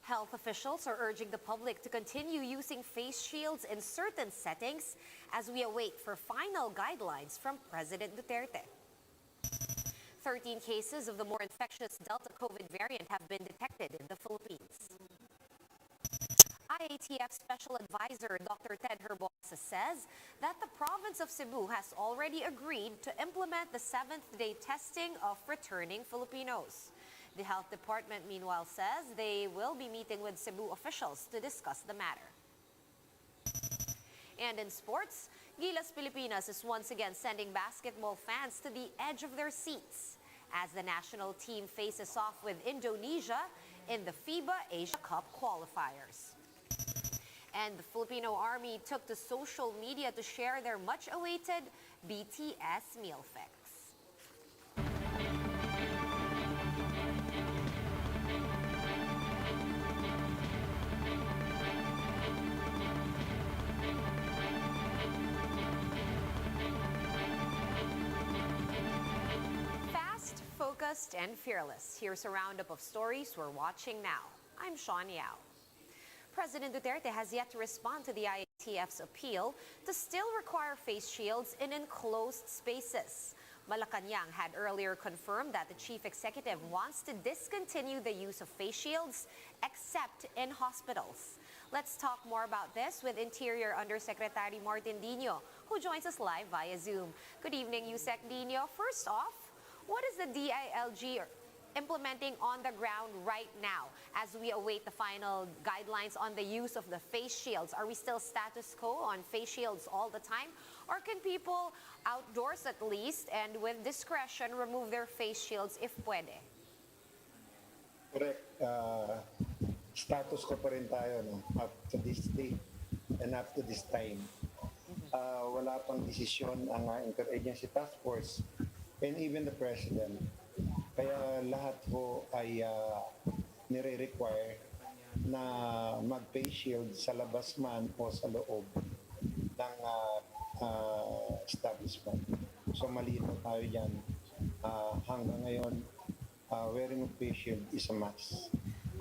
Health officials are urging the public to continue using face shields in certain settings as we await for final guidelines from President Duterte. 13 cases of the more infectious Delta COVID variant have been detected in the Philippines. IATF Special Advisor Dr. Herbosa says that the province of Cebu has already agreed to implement the 7th-day testing of returning Filipinos. The Health Department, meanwhile, says they will be meeting with Cebu officials to discuss the matter. And in sports, Gilas Filipinos is once again sending basketball fans to the edge of their seats as the national team faces off with Indonesia in the FIBA Asia Cup Qualifiers. And the Filipino Army took to social media to share their much-awaited BTS Meal fix. Fast, focused, and fearless. Here's a roundup of stories we're watching now. I'm Sean Yao. President Duterte has yet to respond to the IATF's appeal to still require face shields in enclosed spaces. Malacanang had earlier confirmed that the chief executive wants to discontinue the use of face shields except in hospitals. Let's talk more about this with Interior Undersecretary Martin Dino, who joins us live via Zoom. Good evening, Yusek Dino. First off, what is the DILG implementing on the ground right now as we await the final guidelines on the use of the face shields? Are we still status quo on face shields all the time? Or can people outdoors at least and with discretion remove their face shields if pwede? Correct. Status ko pa rin tayo no? Up to this day and up to this time. Wala pang desisyon ang Interagency Task Force and even the President. Kaya lahat po ay nire-require na mag-face shield sa labas man o sa loob ng establishment. So malino tayo dyan. Hanggang ngayon, wearing a face shield is a must.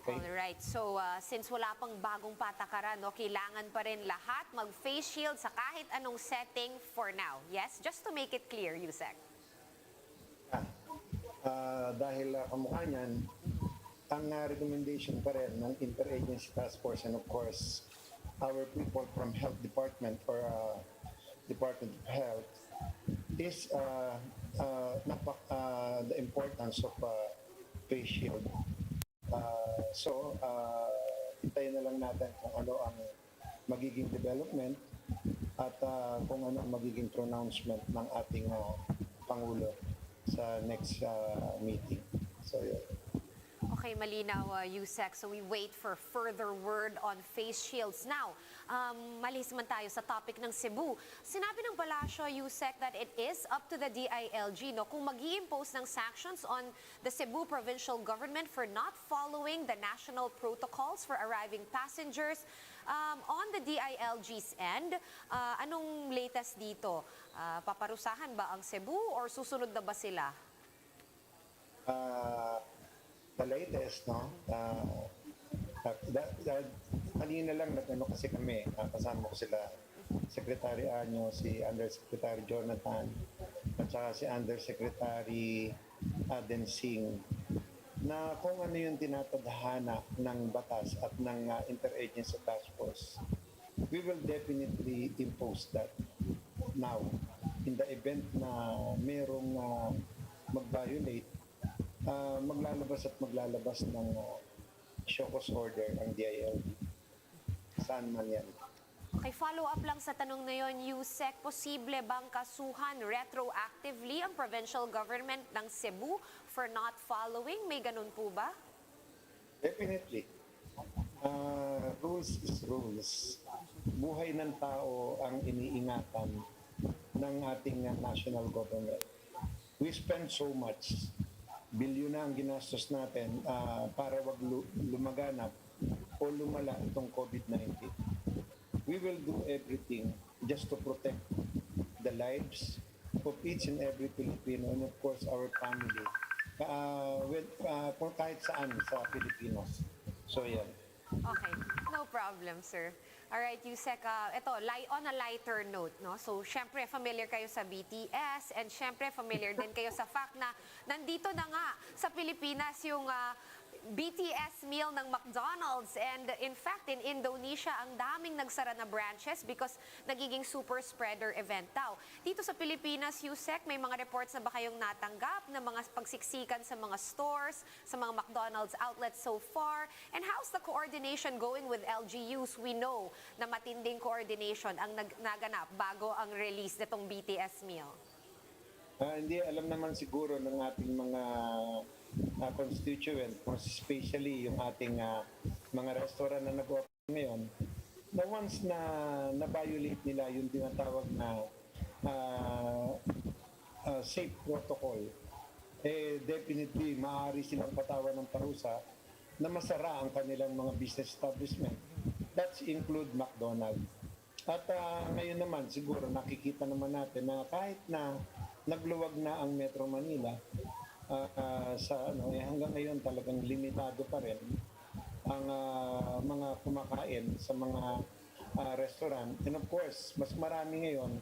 Okay? Alright, so since wala pang bagong patakaran, no, kailangan pa rin lahat mag-face shield sa kahit anong setting for now. Yes? Just to make it clear, Yusek. Dahil kamukha niyan, ang recommendation pa rin ng Interagency Task Force and of course, our people from Health Department or Department of Health is the importance of face shield. So, hintayin na lang natin kung ano ang magiging development at kung ano ang magiging pronouncement ng ating Pangulo sa next meeting. So, yeah. Okay, malinaw, Yusek. So we wait for further word on face shields. Now, malis man tayo sa topic ng Cebu. Sinabi ng palasyo, Yusek, that it is up to the DILG no, kung mag-i-impose ng sanctions on the Cebu provincial government for not following the national protocols for arriving passengers. On the DILG's end, anong latest dito? Paparusahan ba ang Cebu or susunod na ba sila? The latest, no? Kanina lang kasi kami, kasama ko sila, Secretary Anyo, si Undersecretary Jonathan, at saka si Undersecretary Aden Singh, na kung ano yung tinatadhana ng batas at ng Interagency Task Force, we will definitely impose that now. In the event na mayroong mag-violate, maglalabas ng show cause order ang DILG. Saan man yan. Okay, follow-up lang sa tanong na yon, Yusek, posible bang kasuhan retroactively ang provincial government ng Cebu for not following? May ganun po ba? Definitely. Rules is rules. Buhay ng tao ang iniingatan ng ating national government. We spend so much. Bilyon na ang ginastos natin para wag lumaganap o lumala itong COVID-19. We will do everything just to protect the lives of each and every Filipino and of course our family. Kahit saan sa Filipinos. So yan. Okay, no problem, sir. Alright, Yusek, ito, on a lighter note, no? So, syempre, familiar kayo sa BTS and syempre, familiar din kayo sa fact na nandito na nga sa Pilipinas yung BTS Meal ng McDonald's. And in fact, in Indonesia, ang daming nagsara na branches because nagiging super spreader event daw. Dito sa Pilipinas, Yusek, may mga reports na ba kayong natanggap na mga pagsiksikan sa mga stores, sa mga McDonald's outlets so far? And how's the coordination going with LGUs? We know na matinding coordination ang naganap bago ang release nitong BTS Meal. Hindi, alam naman siguro ng ating mga constituent, especially yung ating mga restaurant na nag-open ngayon, na once na na-violate nila yung tinatawag na safe protocol, definitely maaari silang patawan ng parusa na masara ang kanilang mga business establishment. That's include McDonald's. At ngayon naman, siguro nakikita naman natin na kahit na nagluwag na ang Metro Manila, hanggang ngayon talagang limitado pa rin ang mga kumakain sa mga restaurant. And of course, mas marami ngayon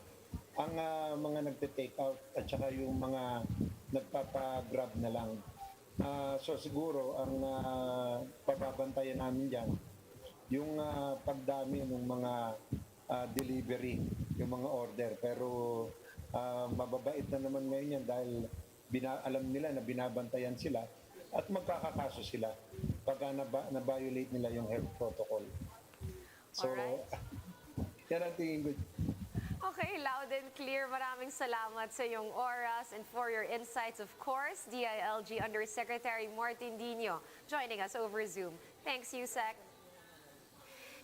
ang mga nagte-take out at saka yung mga nagpapa-grab na lang. So siguro ang pababantayan namin dyan, yung pagdami ng mga delivery, yung mga order. Pero mababait na naman ngayon yan dahil alam nila na binabantayan sila at magkakakaso sila pag na-violate nila yung health protocol. So, yan ang tingin ko. Okay, loud and clear. Maraming salamat sa iyong oras and for your insights, of course, DILG Undersecretary Martin Dino joining us over Zoom. Thanks, Yusek.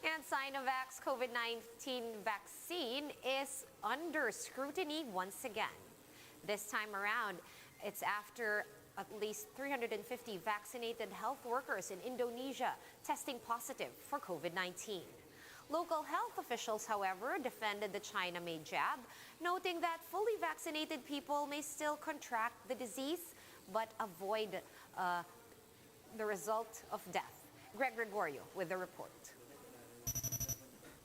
And Sinovac's COVID-19 vaccine is under scrutiny once again. This time around, it's after at least 350 vaccinated health workers in Indonesia testing positive for COVID-19. Local health officials, however, defended the China-made jab, noting that fully vaccinated people may still contract the disease but avoid the result of death. Greg Gregorio with the report.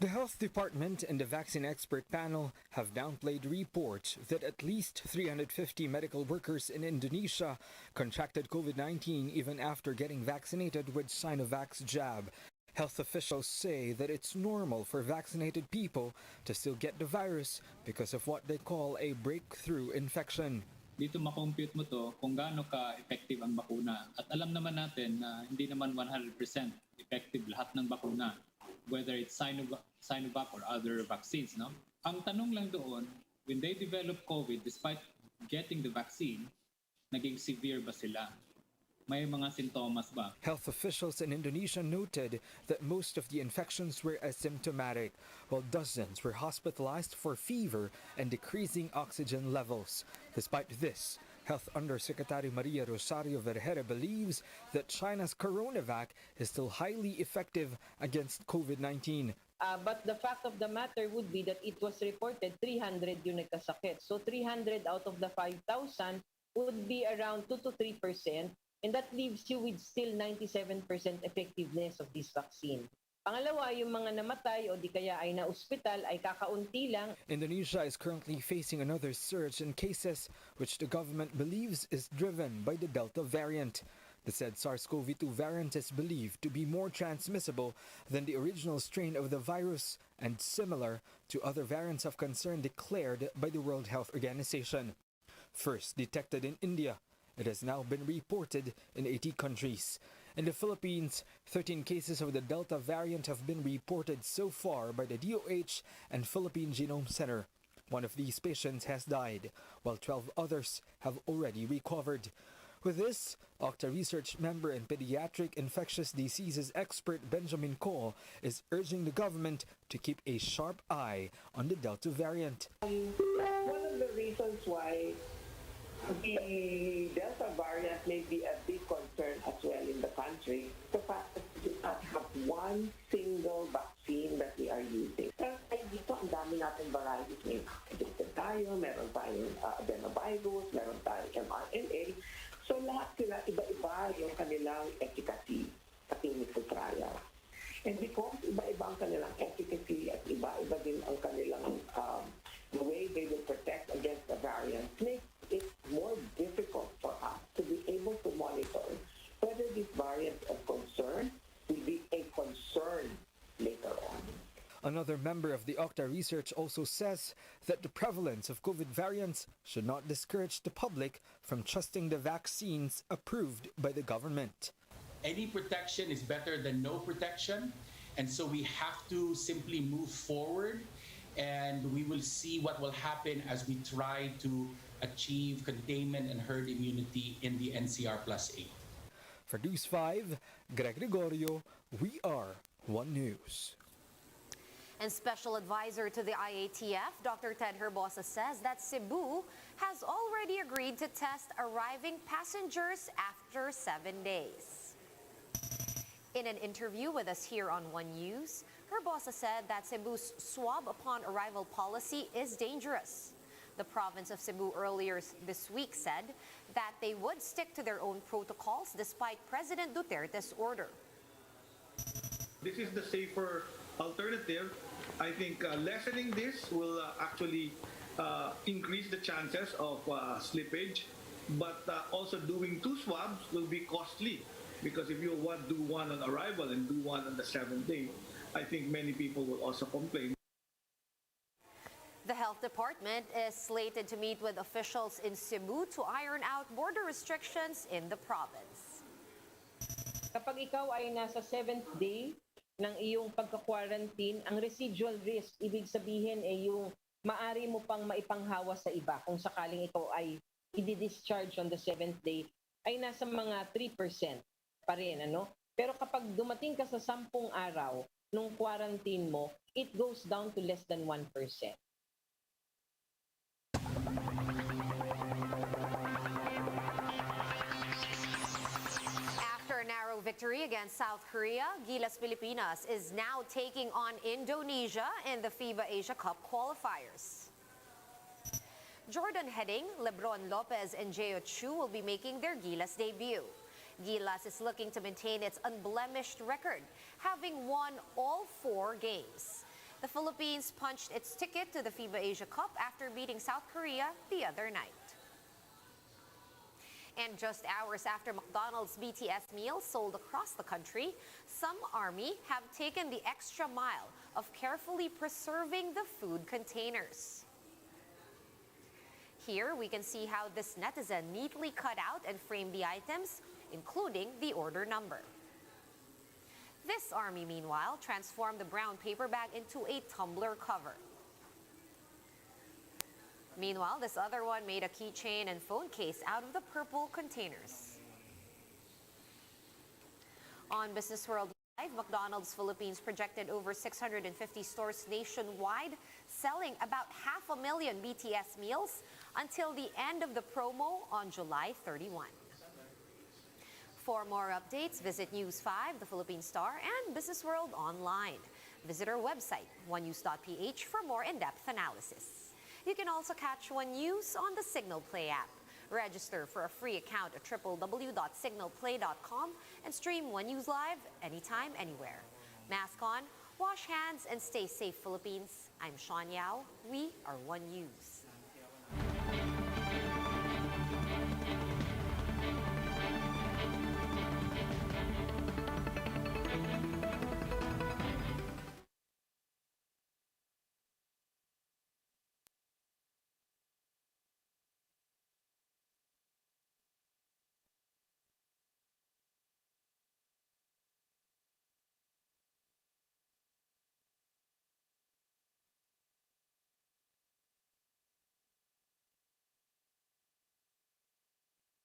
The health department and the vaccine expert panel have downplayed reports that at least 350 medical workers in Indonesia contracted COVID-19 even after getting vaccinated with Sinovac's jab. Health officials say that it's normal for vaccinated people to still get the virus because of what they call a breakthrough infection. Dito makompute mo to kung gaano ka-effective ang bakuna. At alam naman natin na hindi naman 100% effective lahat ng bakuna, whether it's Sinovac or other vaccines, no? Ang tanong lang doon, when they develop COVID, despite getting the vaccine, naging severe ba sila? May mga sintomas ba? Health officials in Indonesia noted that most of the infections were asymptomatic, while dozens were hospitalized for fever and decreasing oxygen levels. Despite this, Health Undersecretary Maria Rosario Vergara believes that China's CoronaVac is still highly effective against COVID-19. But the fact of the matter would be that it was reported 300 yung nagkasakit. So 300 out of the 5,000 would be around 2 to 3%, and that leaves you with still 97% effectiveness of this vaccine. Pangalawa, yung mga namatay o di kaya ay na-ospital ay kakaunti lang. Indonesia is currently facing another surge in cases which the government believes is driven by the Delta variant. The said SARS-CoV-2 variant is believed to be more transmissible than the original strain of the virus and similar to other variants of concern declared by the World Health Organization. First detected in India, it has now been reported in 80 countries. In the Philippines, 13 cases of the Delta variant have been reported so far by the DOH and Philippine Genome Center. One of these patients has died, while 12 others have already recovered. With this, Octa research member and pediatric infectious diseases expert Benjamin Cole is urging the government to keep a sharp eye on the Delta variant. One of the reasons why the Delta variant may be a big concern as well in the country, the fact that we do not have one single vaccine that we are using. Kasi dito, ang dami natin varieties. May activated tayo, meron tayong adenovirus, meron tayong mRNA. So lahat sila, iba-iba yung kanilang efficacy sa clinical trial. Another member of the Octa research also says that the prevalence of COVID variants should not discourage the public from trusting the vaccines approved by the government. Any protection is better than no protection, and so we have to simply move forward, and we will see what will happen as we try to achieve containment and herd immunity in the NCR +8. For News 5, Greg Gregorio, we are One News. And Special Advisor to the IATF, Dr. Ted Herbosa, says that Cebu has already agreed to test arriving passengers after 7 days. In an interview with us here on One News, Herbosa said that Cebu's swab upon arrival policy is dangerous. The province of Cebu earlier this week said that they would stick to their own protocols despite President Duterte's order. This is the safer alternative. I think lessening this will actually increase the chances of slippage, but also doing 2 swabs will be costly, because if you do one on arrival and do one on the 7th day, I think many people will also complain. The health department is slated to meet with officials in Cebu to iron out border restrictions in the province. Kapag ikaw ay nasa 7th day ng iyong pagka-quarantine, ang residual risk, ibig sabihin yung maari mo pang maipanghawa sa iba kung sakaling ikaw ay i-discharge on the 7th day, ay nasa mga 3% pa rin, ano? Pero kapag dumating ka sa 10 araw nung quarantine mo, it goes down to less than 1%. After a narrow victory against South Korea, Gilas Filipinos is now taking on Indonesia in the FIBA Asia Cup Qualifiers. Jordan Heading, Lebron Lopez, and Jeo Chu will be making their Gilas debut. Gilas is looking to maintain its unblemished record, having won all 4 games. The Philippines punched its ticket to the FIBA Asia Cup after beating South Korea the other night. And just hours after McDonald's BTS Meal sold across the country, some Army have taken the extra mile of carefully preserving the food containers. Here we can see how this netizen neatly cut out and framed the items, including the order number. This Army, meanwhile, transformed the brown paper bag into a tumbler cover. Meanwhile, this other one made a keychain and phone case out of the purple containers. On Business World Live, McDonald's Philippines projected over 650 stores nationwide, selling about 500,000 BTS meals until the end of the promo on July 31. For more updates, visit News 5, the Philippine Star, and Business World online. Visit our website, onenews.ph, for more in-depth analysis. You can also catch One News on the Signal Play app. Register for a free account at www.signalplay.com and stream One News Live anytime, anywhere. Mask on, wash hands, and stay safe, Philippines. I'm Sean Yao. We are One News.